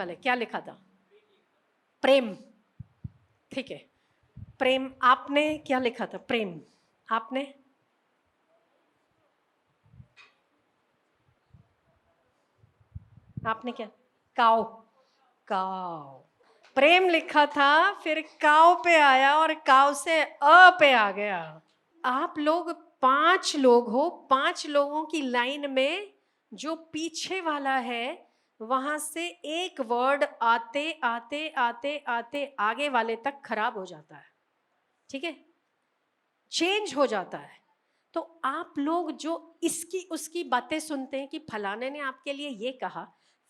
वाले क्या लिखा था? प्रेम, ठीक है। प्रेम, आपने क्या लिखा था? प्रेम, आपने? आपने क्या? काव, काव। प्रेम लिखा था, फिर काव पे आया और काव से अ पे आ गया। आप लोग 5 लोग हो, 5 लोगों की लाइन में जो पीछे वाला है वहां से एक वर्ड आते आते आते आते आगे वाले तक खराब हो जाता है, ठीक है, चेंज हो जाता है। तो आप लोग जो इसकी उसकी बातें सुनते हैं कि फलाने ने आपके लिए ये कहा,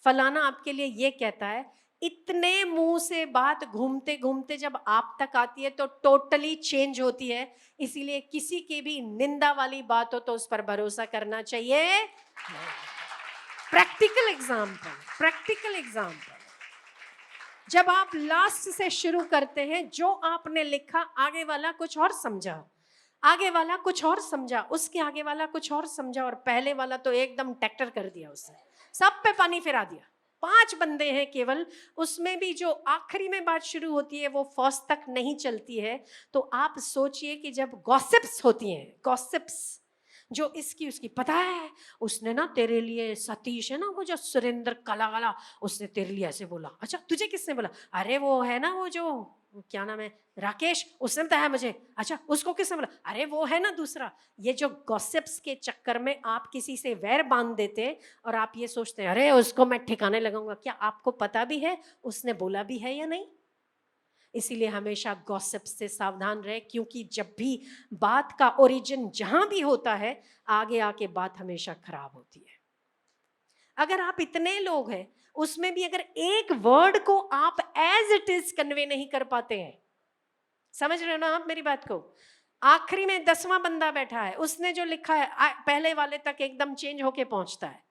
फलाना आपके लिए ये कहता है, इतने मुंह से बात घूमते घूमते जब आप तक आती है तो टोटली चेंज होती है। इसीलिए किसी की भी निंदा वाली बात हो तो उस पर भरोसा करना चाहिए। प्रैक्टिकल एग्जाम्पल, प्रैक्टिकल एग्जाम्पल, जब आप लास्ट से शुरू करते हैं, जो आपने लिखा आगे वाला कुछ और समझा, आगे वाला कुछ और समझा, उसके आगे वाला कुछ और समझा, और पहले वाला तो एकदम ट्रैक्टर कर दिया, उसने सब पे पानी फिरा दिया। 5 बंदे हैं केवल, उसमें भी जो आखिरी में बात शुरू होती है वो फर्स्ट तक नहीं चलती है। तो आप सोचिए कि जब गॉसिप्स होती हैं, गॉसिप्स जो इसकी उसकी, पता है उसने ना तेरे लिए, सतीश है ना वो जो सुरेंद्र काला वाला, उसने तेरे लिए ऐसे बोला। अच्छा तुझे किसने बोला? अरे वो है ना वो जो, क्या नाम है, राकेश, उसने बताया मुझे। अच्छा उसको किसने बोला? अरे वो है ना दूसरा। ये जो गॉसिप्स के चक्कर में आप किसी से वैर बांध देते हैं और आप ये सोचते हैं अरे उसको मैं ठिकाने लगाऊंगा। क्या आपको पता भी है उसने बोला भी है या नहीं? इसीलिए हमेशा गॉसिप से सावधान रहे, क्योंकि जब भी बात का ओरिजिन जहां भी होता है, आगे आके बात हमेशा खराब होती है। अगर आप इतने लोग हैं, उसमें भी अगर एक वर्ड को आप एज इट इज कन्वे नहीं कर पाते हैं, समझ रहे हो ना आप मेरी बात को? आखिरी में 10वां बंदा बैठा है, उसने जो लिखा है पहले वाले तक एकदम चेंज होके पहुंचता है।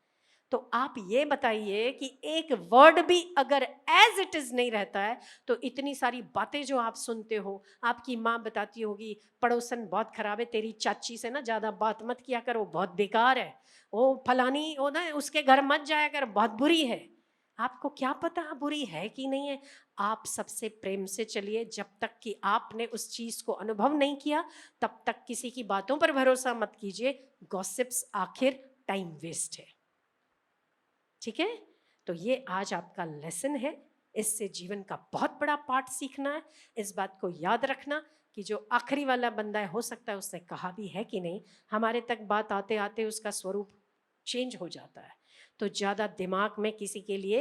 तो आप ये बताइए कि एक वर्ड भी अगर एज इट इज नहीं रहता है, तो इतनी सारी बातें जो आप सुनते हो, आपकी माँ बताती होगी पड़ोसन बहुत खराब है, तेरी चाची से ना ज्यादा बात मत किया कर, वो बहुत बेकार है, वो फलानी वो ना उसके घर मत जाया कर, बहुत बुरी है। आपको क्या पता बुरी है कि नहीं है? आप सबसे प्रेम से चलिए, जब तक कि आपने उस चीज को अनुभव नहीं किया तब तक किसी की बातों पर भरोसा मत कीजिए। गॉसिप्स आखिर टाइम वेस्ट है, ठीक है? तो ये आज आपका लेसन है, इससे जीवन का बहुत बड़ा पाठ सीखना है। इस बात को याद रखना कि जो आखिरी वाला बंदा है, हो सकता है उसने कहा भी है कि नहीं, हमारे तक बात आते आते उसका स्वरूप चेंज हो जाता है। तो ज़्यादा दिमाग में किसी के लिए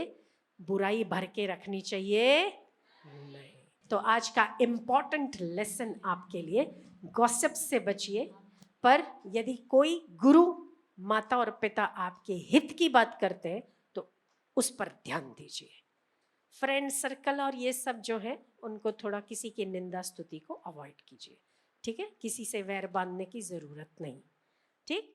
बुराई भर के रखनी चाहिए नहीं। तो आज का इम्पॉर्टेंट लेसन आपके लिए, गॉसिप से बचिए, पर यदि कोई गुरु, माता और पिता आपके हित की बात करते हैं तो उस पर ध्यान दीजिए। फ्रेंड सर्कल और ये सब जो है, उनको थोड़ा किसी की निंदा स्तुति को अवॉइड कीजिए, ठीक है? किसी से वैर बांधने की जरूरत नहीं, ठीक?